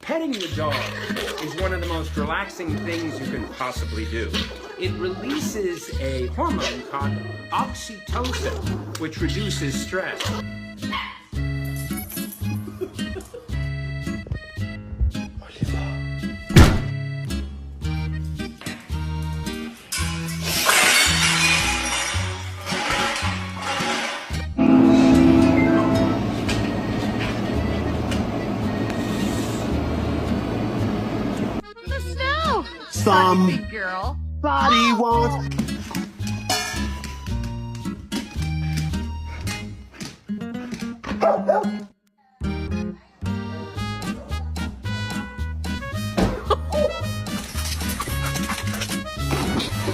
Petting the dog is one of the most relaxing things you can possibly do. It releases a hormone called oxytocin, which reduces stress. Big girl. Somebody wants...